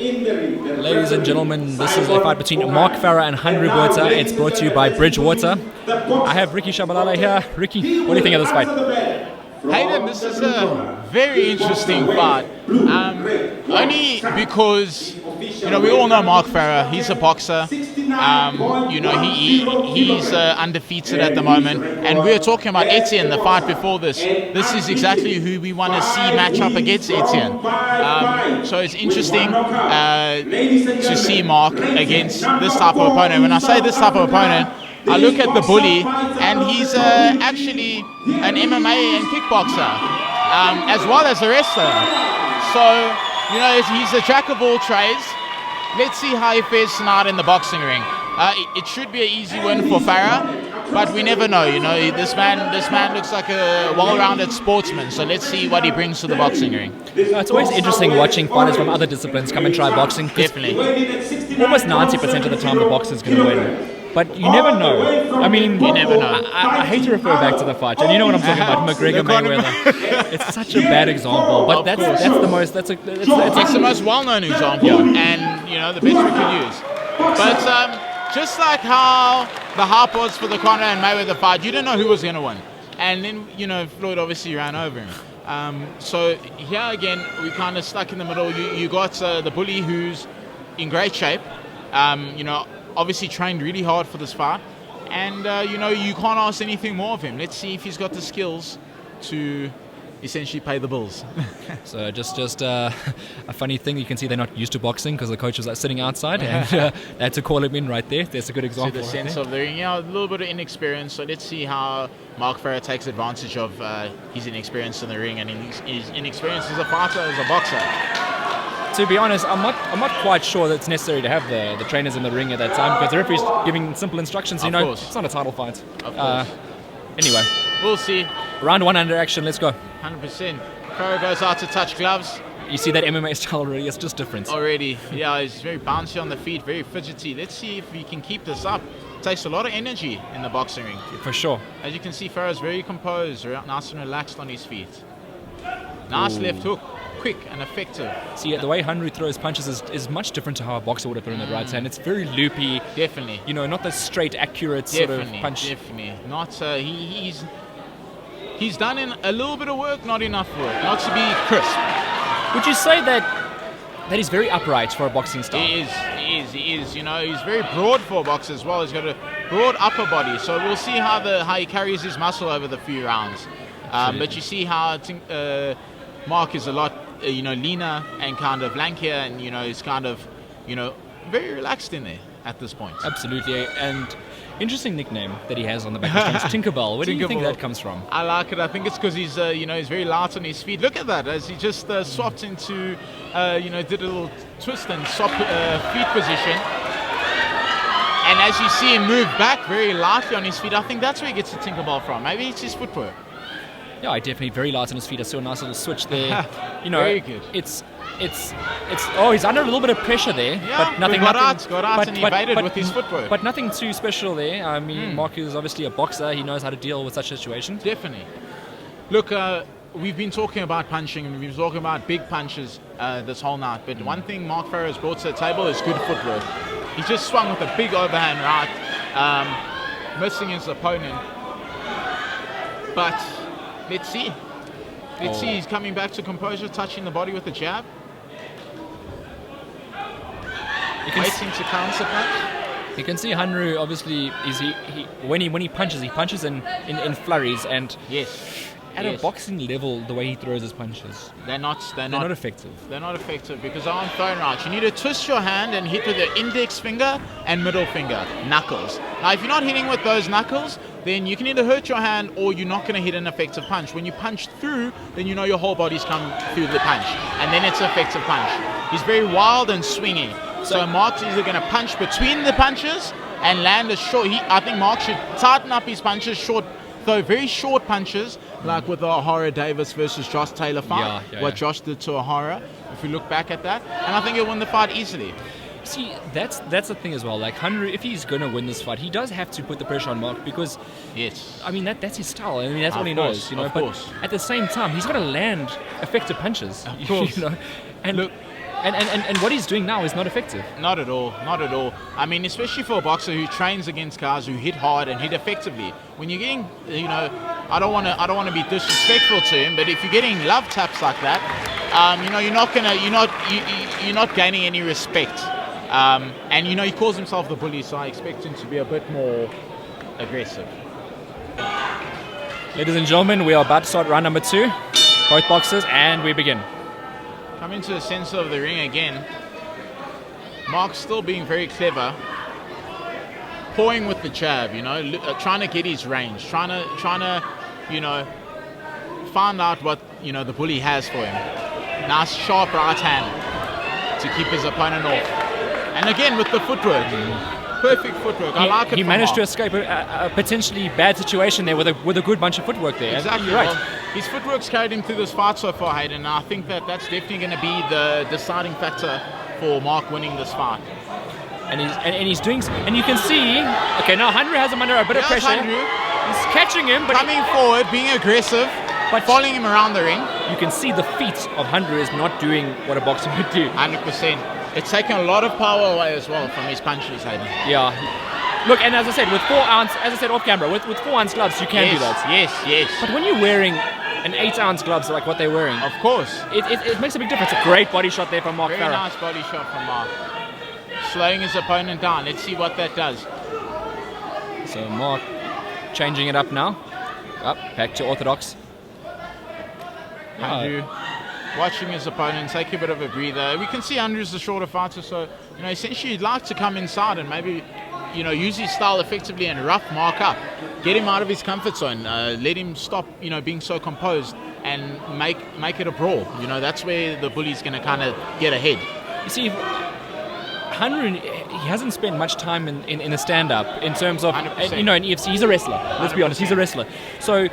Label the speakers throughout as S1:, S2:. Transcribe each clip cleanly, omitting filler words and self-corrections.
S1: Ladies and gentlemen, this is a fight between Mark Farah and Hanru Botha. It's brought to you by Bridgewater. I have Ricky Shabalala here. Ricky, what do you think of this fight?
S2: Hayden, this is a very interesting fight. Only because, we all know Mark Farah. He's a boxer. He's undefeated at the moment. And we were talking about Etienne, the fight before this. This is exactly who we want to see match up against Etienne. So it's interesting to see Mark against this type of opponent. When I say this type of opponent, I look at the bully, and he's actually an MMA and kickboxer, as well as a wrestler. So, he's a jack of all trades. Let's see how he fares tonight in the boxing ring. It should be an easy win for Farah, but we never know. This man looks like a well-rounded sportsman. So let's see what he brings to the boxing ring.
S1: It's always interesting watching fighters from other disciplines come and try boxing.
S2: Definitely.
S1: Almost 90% of the time, the boxer's going to win. But you never know. I mean,
S2: you never know.
S1: I hate to refer back to the fight, and you know what I'm talking about, McGregor Mayweather. It's such a bad example, but that's the most. It's
S2: the most well-known example, and the best we can use. But just like how the hype was for the Conor and Mayweather fight, you didn't know who was going to win, and then Floyd obviously ran over him. So here again, we kind of stuck in the middle. You got the bully who's in great shape. Obviously trained really hard for this fight, and you can't ask anything more of him. Let's see if he's got the skills to essentially pay the bills.
S1: So just a funny thing, you can see they're not used to boxing because the coach was sitting outside and they had to call him in right there. There's a good example.
S2: To the sense of the ring, a little bit of inexperience. So let's see how Mark Farah takes advantage of his inexperience in the ring and his inexperience as a fighter, as a boxer.
S1: To be honest, I'm not quite sure that it's necessary to have the trainers in the ring at that time because the referee's giving simple instructions.
S2: Of course.
S1: It's not a title fight.
S2: Of course.
S1: Anyway,
S2: we'll see.
S1: Round one under action. Let's go.
S2: 100%. Farah goes out to touch gloves.
S1: You see that MMA style already. It's just different.
S2: Already, yeah. He's very bouncy on the feet, very fidgety. Let's see if he can keep this up. It takes a lot of energy in the boxing ring.
S1: For sure.
S2: As you can see, Farah's very composed, nice and relaxed on his feet. Nice left hook. Quick and effective.
S1: See, the way Hanru throws punches is much different to how a boxer would have thrown that right hand. It's very loopy.
S2: Definitely.
S1: Not the straight, accurate sort of punch.
S2: Definitely. Not. He's done in a little bit of work, not enough work. Not to be crisp.
S1: Would you say that he's very upright for a boxing style?
S2: He is. He's very broad for a boxer as well. He's got a broad upper body. So we'll see how he carries his muscle over the few rounds. But you see how Mark is a lot leaner and kind of lankier, and he's kind of very relaxed in there at this point.
S1: Absolutely. And interesting nickname that he has on the back of his strings, Tinkerbell. Where do you think that comes from?
S2: I like it. I think it's because he's he's very light on his feet. Look at that, as he just swapped into did a little twist and swap feet position. And as you see him move back very lightly on his feet, I think that's where he gets the Tinkerbell from. Maybe it's his footwork.
S1: Yeah, definitely very light on his feet. I saw a nice little switch there.
S2: Very good.
S1: It's he's under a little bit of pressure there.
S2: Yeah,
S1: but nothing
S2: got out and evaded with his footwork.
S1: But nothing too special there. I mean, Mark is obviously a boxer. He knows how to deal with such situations.
S2: Definitely. Look, we've been talking about punching, and we've been talking about big punches this whole night. But one thing Mark Farah has brought to the table is good footwork. He just swung with a big overhand right, missing his opponent. But let's see. Let's see. He's coming back to composure, touching the body with a jab. Waiting to counter punch.
S1: You can see Hanru obviously when he punches in flurries, and at a boxing level, the way he throws his punches, they're not effective.
S2: They're not effective because they aren't thrown right. You need to twist your hand and hit with your index finger and middle finger, knuckles. Now, if you're not hitting with those knuckles, then you can either hurt your hand or you're not going to hit an effective punch. When you punch through, then your whole body's come through the punch, and then it's an effective punch. He's very wild and swingy. So Mark's either going to punch between the punches and land a short. I think Mark should tighten up his punches, throw very short punches, like with the O'Hara Davis versus Josh Taylor fight. What Josh did to O'Hara, if we look back at that, and I think he'll win the fight easily.
S1: See, that's the thing as well. Like Hanru, if he's going to win this fight, he does have to put the pressure on Mark because, I mean that's his style. I mean that's what he knows, But at the same time, he's got to land effective punches.
S2: Of course.
S1: And
S2: look,
S1: And what he's doing now is not effective.
S2: Not at all. Not at all. I mean, especially for a boxer who trains against guys who hit hard and hit effectively. When you're getting, I don't want to be disrespectful to him, but if you're getting love taps like that, you're not gaining any respect. And he calls himself the bully, so I expect him to be a bit more aggressive.
S1: Ladies and gentlemen, we are about to start round number 2. Both boxers, and we begin.
S2: Come into the center of the ring again. Mark's still being very clever, pawing with the jab, trying to get his range, trying to, find out what the bully has for him. Nice sharp right hand to keep his opponent off, and again with the footwork, perfect footwork. I like it.
S1: He managed to escape a potentially bad situation there with a good bunch of footwork there.
S2: Exactly
S1: right.
S2: Well, his footwork's carried him through this fight so far, Hayden, and I think that's definitely going to be the deciding factor for Mark winning this fight.
S1: And he's doing, and you can see, okay, now Hanru has him under a bit of pressure.
S2: Hanru.
S1: He's catching him, but
S2: coming forward, being aggressive, but following him around the ring.
S1: You can see the feet of Hanru is not doing what a boxer would do.
S2: 100%. It's taken a lot of power away as well from his punches, Hayden.
S1: Yeah. Look, and as I said, with 4 ounce, as I said off camera, with 4 ounce gloves, you can do that.
S2: Yes.
S1: But when you're wearing an 8 ounce gloves like what they're wearing,
S2: of course,
S1: it makes a big difference. A great body shot there from Mark Farah.
S2: Very nice body shot from Mark. Slowing his opponent down. Let's see what that does.
S1: So Mark changing it up now. Back to orthodox.
S2: Hanru watching his opponent take a bit of a breather. We can see Andrew's the shorter fighter, so essentially he'd like to come inside and maybe use his style effectively and rough Mark up, get him out of his comfort zone, let him stop being so composed and make it a brawl. That's where the bully's going to kind of get ahead.
S1: You see, Hanru, he hasn't spent much time in a stand-up in terms of, in EFC, he's a wrestler. Let's be honest, he's a wrestler. So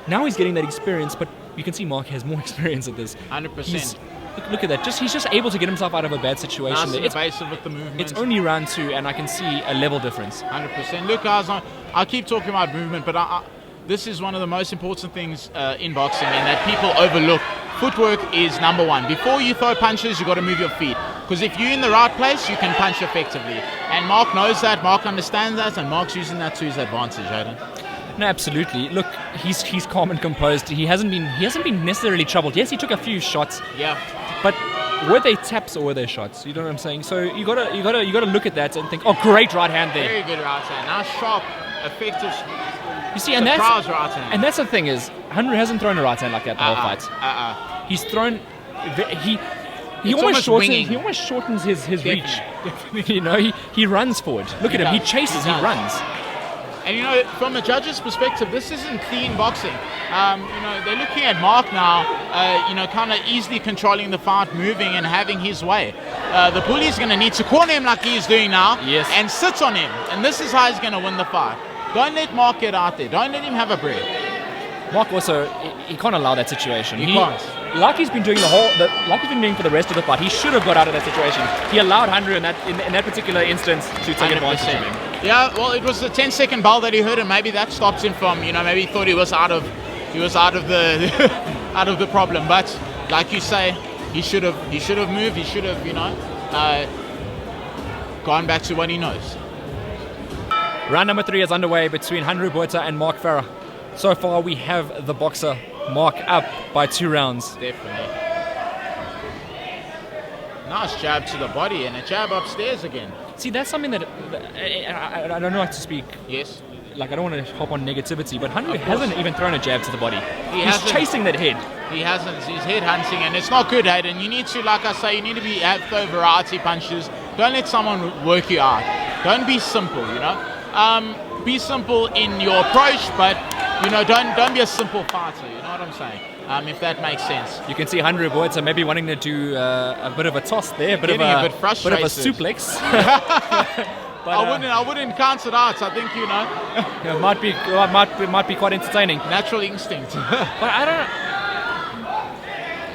S1: now he's getting that experience, but you can see Mark has more experience at this.
S2: 100%.
S1: Look at that. He's just able to get himself out of a bad situation.
S2: Nice and evasive with the movement.
S1: It's only round 2, and I can see a level difference.
S2: 100%. Look, guys, I keep talking about movement, but this is one of the most important things in boxing, and that people overlook. Footwork is number 1. Before you throw punches, you've got to move your feet. Because if you're in the right place, you can punch effectively. And Mark knows that, Mark understands that, and Mark's using that to his advantage, Hayden.
S1: No, absolutely. Look, he's calm and composed. He hasn't been necessarily troubled. Yes, he took a few shots.
S2: Yeah.
S1: But were they taps or were they shots? You know what I'm saying? So you gotta look at that and think, oh, great right hand there.
S2: Very good right hand. Nice, sharp, effective.
S1: You see, and that's the thing is, Hanru hasn't thrown a right hand like that the whole fight. He's thrown. He almost shortens his reach. He runs forward. Look at him. He chases. He runs.
S2: And from a judge's perspective, this isn't clean boxing. They're looking at Mark now, kind of easily controlling the fight, moving and having his way. The bully's going to need to corner him like he's doing now, and sit on him. And this is how he's going to win the fight. Don't let Mark get out there. Don't let him have a break.
S1: Mark also, he can't allow that situation.
S2: He can't.
S1: Like he's been doing like he's been doing for the rest of the fight, he should have got out of that situation. He allowed Hanru in that particular instance to take advantage of him.
S2: Yeah, well, it was the 10-second bell that he heard, and maybe that stops him from, maybe he thought he was out of the out of the problem. But like you say, he should have moved. He should have, gone back to what he knows.
S1: Round number 3 is underway between Hanru Botha and Mark Farah. So far, we have the boxer Mark up by 2 rounds.
S2: Definitely. Nice jab to the body and a jab upstairs again.
S1: See, that's something that I don't know how to speak.
S2: Yes.
S1: Like, I don't want to hop on negativity, but Hanru hasn't even thrown a jab to the body. He's chasing that head.
S2: He hasn't. He's head hunting, and it's not good, Hayden. You need to, like I say, have those variety punches. Don't let someone work you out. Don't be simple, Be simple in your approach, but, don't be a simple fighter. You know what I'm saying? If that makes sense.
S1: You can see Hanru Botha maybe wanting to do a bit of a toss there, a bit of a suplex. But,
S2: I wouldn't count it out. I think
S1: it might be quite entertaining.
S2: Natural instinct.
S1: But I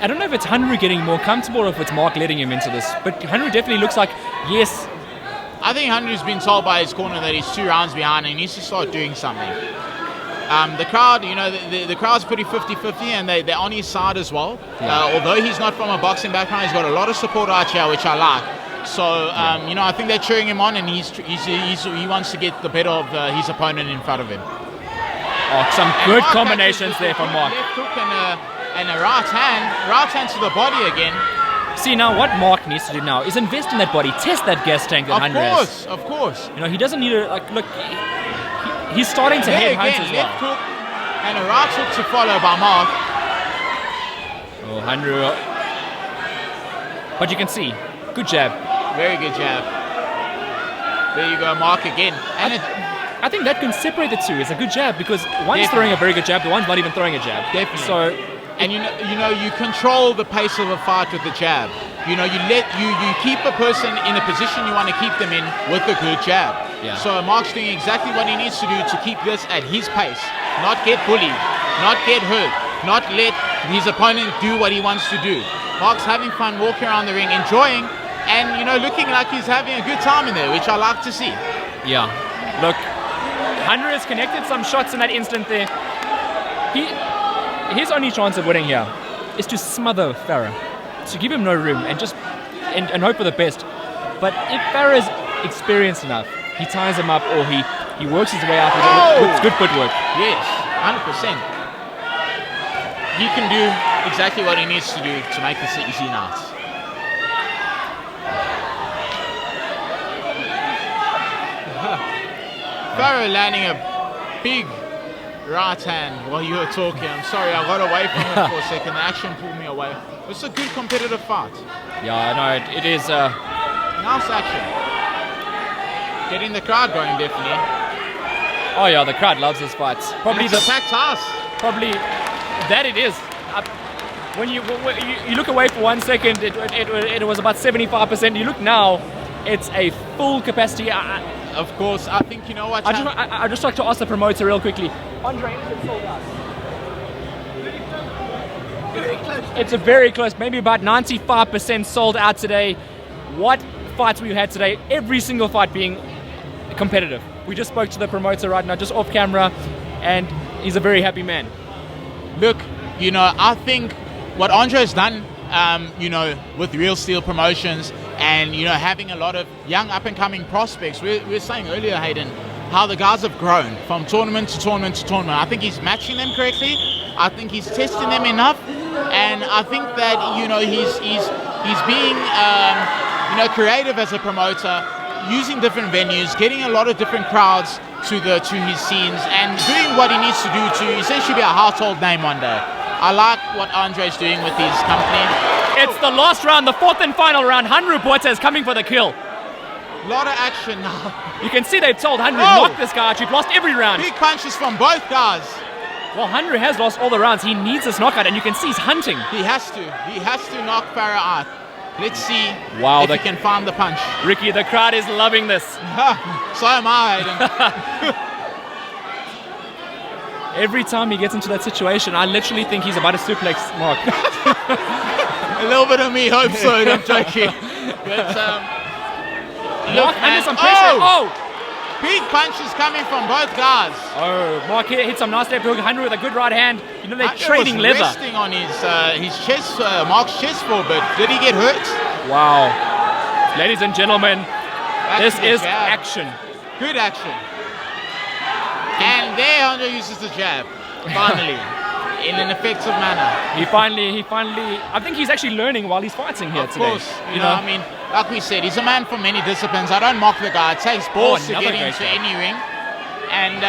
S1: don't know if it's Hanru getting more comfortable or if it's Mark letting him into this. But Hanru definitely looks like yes.
S2: I think Hanru's been told by his corner that he's 2 rounds behind and he needs to start doing something. The crowd, the crowd's pretty 50-50, and they're on his side as well. Although he's not from a boxing background, he's got a lot of support out here, which I like. So, I think they're cheering him on, and he wants to get the better of his opponent in front of him.
S1: Oh, some good combinations there from Mark.
S2: Left hook and a right hand to the body again.
S1: See, now what Mark needs to do now is invest in that body, test that gas tank that Hanru has.
S2: Of course.
S1: He doesn't need to, look, he's starting to head hunt as well.
S2: Left hook and a right hook to follow by Mark.
S1: Oh, Hanru. But you can see, good jab.
S2: Very good jab. There you go, Mark again. And
S1: I think that can separate the two. It's a good jab because one's throwing a very good jab, the one's not even throwing a jab.
S2: Definitely.
S1: So,
S2: and you control the pace of a fight with the jab. You keep a person in a position you want to keep them in with a good jab.
S1: Yeah.
S2: So Mark's doing exactly what he needs to do to keep this at his pace, not get bullied, not get hurt, not let his opponent do what he wants to do. Mark's having fun, walking around the ring, enjoying, and looking like he's having a good time in there, which I like to see.
S1: Yeah. Look, Hanru has connected some shots in that instant there. His only chance of winning here is to smother Farah, to give him no room and just and hope for the best. But if Farah is experienced enough, he ties him up or he works his way out with good footwork.
S2: Yes, 100%. He can do exactly what he needs to do to make this easy now. Farah landing a big right hand while you were talking. I'm sorry, I got away from it for a second. The action pulled me away. It's a good competitive fight.
S1: Yeah, I know. It is.
S2: Nice action. Getting the crowd going, definitely.
S1: Oh yeah, the crowd loves this fight. Probably
S2: the packed house.
S1: Probably that it is. When you look away for 1 second, it was about 75%. You look now, it's a full capacity.
S2: Of course, I think
S1: I just like to ask the promoter real quickly. Andre, is it sold out? Very close. It's a very close, maybe about 95% sold out today. What fights we had today? Every single fight being competitive. We just spoke to the promoter right now, just off camera, and he's a very happy man.
S2: Look, I think what Andre's done, with Real Steel Promotions and, having a lot of young up-and-coming prospects. We were saying earlier, Hayden, how the guys have grown from tournament to tournament to tournament. I think he's matching them correctly. I think he's testing them enough. And I think that, he's being, creative as a promoter, using different venues, getting a lot of different crowds to his scenes, and doing what he needs to do to essentially be a household name one day. I like what Andre's doing with his company.
S1: It's the last round, the fourth and final round. Hanru Botha is coming for the kill.
S2: A lot of action now.
S1: You can see they've told Hanru, knock this guy out. You've lost every round.
S2: Big punches from both guys.
S1: Well, Hanru has lost all the rounds. He needs this knockout, and you can see he's hunting.
S2: He has to knock Farah out. Let's see if he can find the punch.
S1: Ricky, the crowd is loving this.
S2: So am I.
S1: Every time he gets into that situation, I literally think he's about to suplex Mark.
S2: A little bit of me hopes so, I'm joking. But,
S1: Mark under some pressure.
S2: Big punches coming from both guys.
S1: Mark hit some nice left hook. Hanru with a good right hand. They're trading leather.
S2: Resting on his chest, Mark's chest for a bit. Did he get hurt?
S1: Wow. Ladies and gentlemen, this is action.
S2: Good action. And there Hanru uses the jab, finally, in an effective manner.
S1: He finally, I think he's actually learning while he's fighting here today.
S2: Of course, like we said, he's a man from many disciplines. I don't mock the guy. It takes balls to get into any ring. And,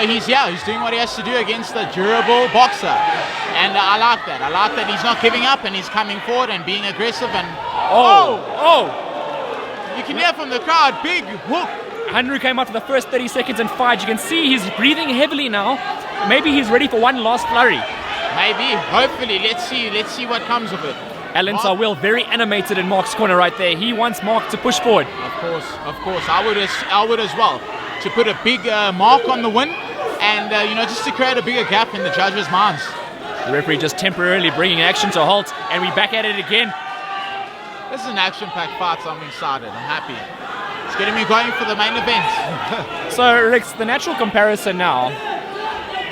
S2: he's doing what he has to do against a durable boxer. And I like that. I like that he's not giving up and he's coming forward and being aggressive. And you can hear from the crowd, big hook.
S1: Hanru came out for the first 30 seconds and fight. You can see he's breathing heavily now. Maybe he's ready for one last flurry.
S2: Maybe, hopefully. Let's see what comes of it.
S1: Alan Sawil very animated in Mark's corner right there. He wants Mark to push forward.
S2: Of course. I would as well. To put a big mark on the win and, just to create a bigger gap in the judges' minds.
S1: The referee just temporarily bringing action to a halt, and we back at it again.
S2: This is an action-packed fight, so I'm excited. I'm happy. It's getting me going for the main event.
S1: So, Rix, the natural comparison now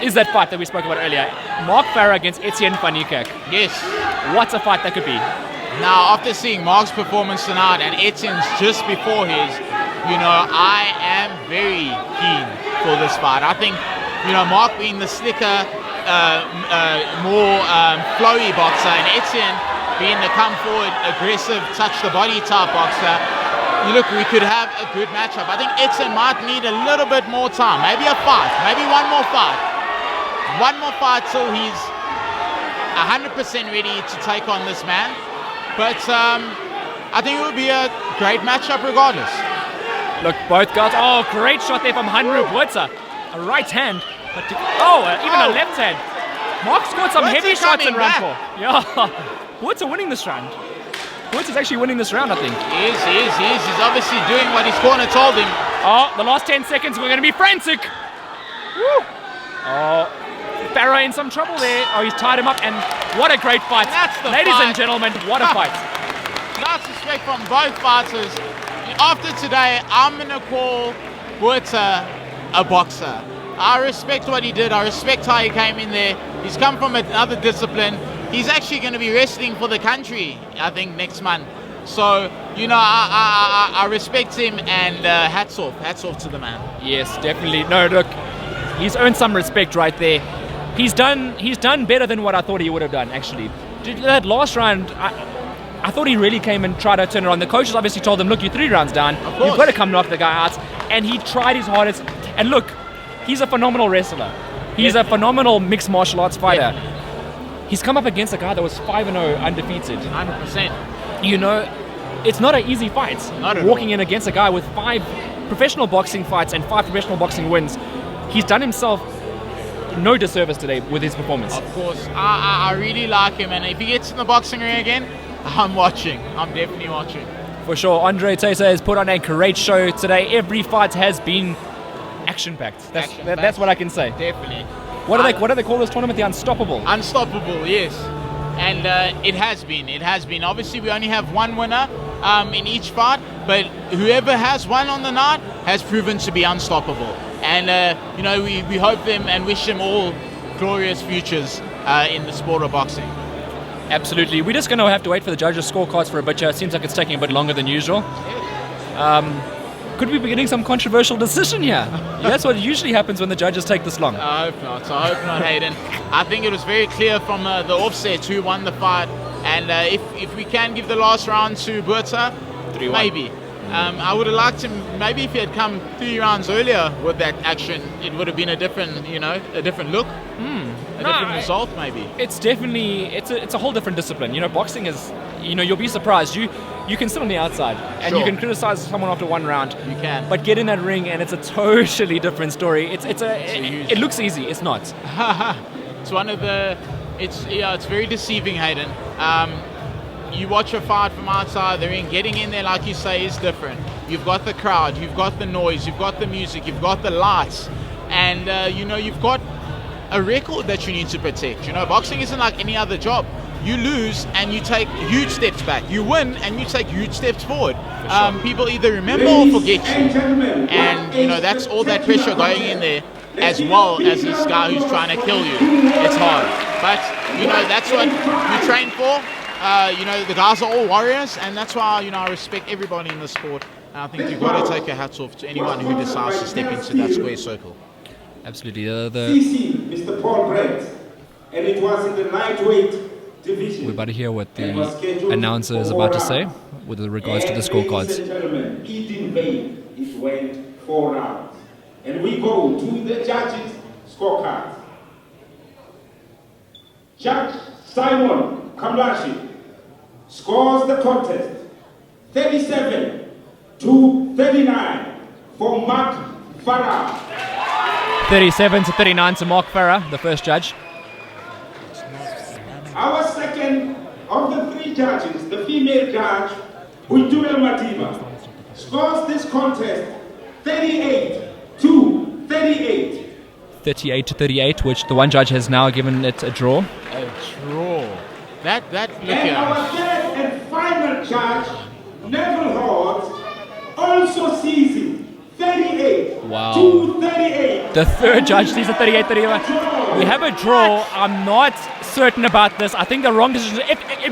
S1: is that fight that we spoke about earlier. Mark Farah against Etienne van Niekerk.
S2: Yes.
S1: What a fight that could be.
S2: Now, after seeing Mark's performance tonight and Etienne's just before his, I am very keen for this fight. I think, Mark being the slicker, more flowy boxer, and Etienne being the come forward, aggressive, touch the body type boxer, we could have a good matchup. I think Etienne might need a little bit more time, maybe a fight, maybe one more fight till he's 100% ready to take on this man. But I think it would be a great matchup regardless.
S1: Look, both guys. Oh, great shot there from Hanru Botha. A right hand, but even a left hand. Mark scored some heavy shots in round 4. Yeah, Botha winning this round. Botha's actually winning this round, I think.
S2: He is. He's obviously doing what his corner told him.
S1: Oh, the last 10 seconds, we're going to be frantic. Woo! Oh, Farah in some trouble there. Oh, he's tied him up, and what a great fight. Ladies and gentlemen, what a fight.
S2: Lots of respect from both fighters. After today, I'm going to call Botha a boxer. I respect what he did. I respect how he came in there. He's come from another discipline. He's actually going to be wrestling for the country, I think, next month. So, I respect him, and hats off to the man.
S1: Yes, definitely. No, look, he's earned some respect right there. He's done better than what I thought he would have done, actually. That last round, I thought he really came and tried to turn it on. The coaches obviously told him, look, you're 3 rounds down. You've got to come knock the guy out. And he tried his hardest. And look, he's a phenomenal wrestler. He's a phenomenal mixed martial arts fighter. Yeah. He's come up against a guy that was 5-0 undefeated.
S2: 100%.
S1: It's not an easy fight.
S2: Walking
S1: in against a guy with 5 professional boxing fights and 5 professional boxing wins. He's done himself no disservice today with his performance.
S2: Of course. I really like him, and if he gets in the boxing ring again, I'm watching. I'm definitely watching.
S1: For sure. Andre Tesa has put on a great show today. Every fight has been action-packed. That's what I can say.
S2: Definitely.
S1: What do they call this tournament? The Unstoppable.
S2: Unstoppable, yes. And it has been. Obviously, we only have one winner in each fight, but whoever has won on the night has proven to be unstoppable. And we hope them and wish them all glorious futures in the sport of boxing.
S1: Absolutely. We're just going to have to wait for the judges' scorecards for a bit. It seems like it's taking a bit longer than usual. Could we be getting some controversial decision here? That's what usually happens when the judges take this long.
S2: I hope not, Hayden. I think it was very clear from the offset who won the fight. And if we can give the last round to Botha,
S1: 3-1.
S2: Maybe. I would have liked him, maybe if he had come 3 rounds earlier with that action, it would have been a different look. A different result, maybe.
S1: It's definitely, it's a whole different discipline. Boxing is, you'll be surprised. You can sit on the outside and you can criticize someone after 1 round.
S2: You can.
S1: But get in that ring and it's a totally different story. It looks easy. It's not.
S2: It's very deceiving, Hayden. You watch a fight from outside the ring, getting in there, like you say, is different. You've got the crowd, you've got the noise, you've got the music, you've got the lights, and you've got a record that you need to protect. Boxing isn't like any other job. You lose and you take huge steps back. You win and you take huge steps forward. Sure. People either remember or forget you, and that's all that pressure going in there, as well as this guy who's trying to kill you. It's hard, but that's what you train for. The guys are all warriors, and that's why I respect everybody in the sport. And I think you've got to take your hats off to anyone who decides to step into that square circle.
S3: Absolutely. CC, Mr. Paul Brett, and it was in the lightweight division.
S1: We're about to hear what the announcer is about to say with regards to the scorecards.
S3: Ladies and gentlemen, it in vain. It went 4 rounds, and we go to the judges' scorecards. Judge Simon Kamlashi scores the contest 37 to 39 for Mark Farah.
S1: 37 to 39 to Mark Farah, the first judge.
S3: Our second of the 3 judges, the female judge, Buituel Madiba, scores this contest 38 to 38.
S1: 38 to 38, which the one judge has now given it a draw.
S2: A draw. That look
S3: and
S2: here.
S3: Our third and final judge, Neville Hall, also sees it 38 to 38.
S1: The third judge sees a 38-31. We have a draw. I'm not certain about this. I think the wrong decision.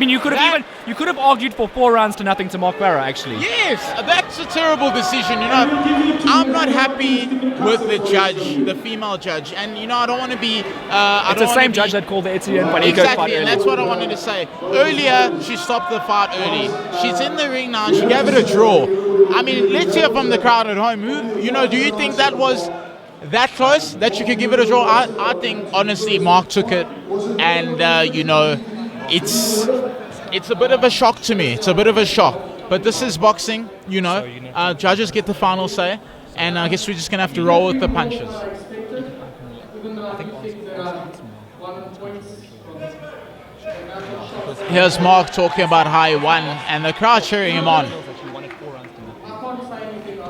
S1: You could have argued for 4 rounds to nothing to Mark Farah, actually.
S2: Yes, that's a terrible decision. I'm not happy with the judge, the female judge, and I don't want to be.
S1: It's the same judge that called the Etienne fight
S2: exactly, and that's what I wanted to say. Earlier, she stopped the fight early. She's in the ring now. She gave it a draw. I mean, let's hear from the crowd at home. Do you think that was that close that you could give it a draw? I think honestly Mark took it, and it's a bit of a shock to me. It's a bit of a shock, but this is boxing. Judges get the final say, and I guess we're just gonna have to roll with the punches. Here's Mark talking about how he won, and the crowd cheering him on.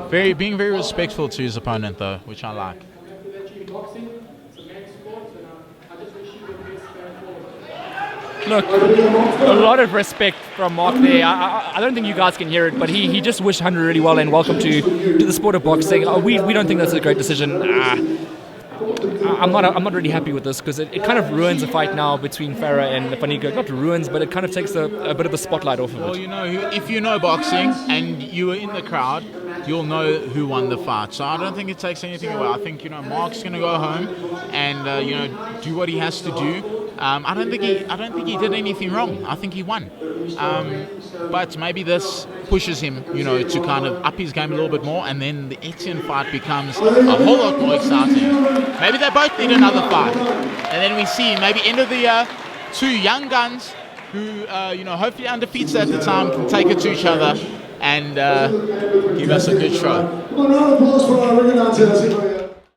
S2: Being very respectful to his opponent, though, which I like.
S1: Look, a lot of respect from Mark there. I don't think you guys can hear it, but he just wished Hanru really well and welcome to the sport of boxing. We don't think that's a great decision. I'm not really happy with this because it kind of ruins the fight now between Farah and Fanigo. Not ruins, but it kind of takes a bit of the spotlight off of it.
S2: Well, if you know boxing and you were in the crowd, you'll know who won the fight. So I don't think it takes anything away. I think Mark's going to go home and do what he has to do. I don't think he did anything wrong. I think he won. But maybe this pushes him, to kind of up his game a little bit more, and then the Etienne fight becomes a whole lot more exciting. Maybe they both need another fight, and then we see maybe end of the year 2 young guns who hopefully undefeated at the time can take it to each other and give us a good show.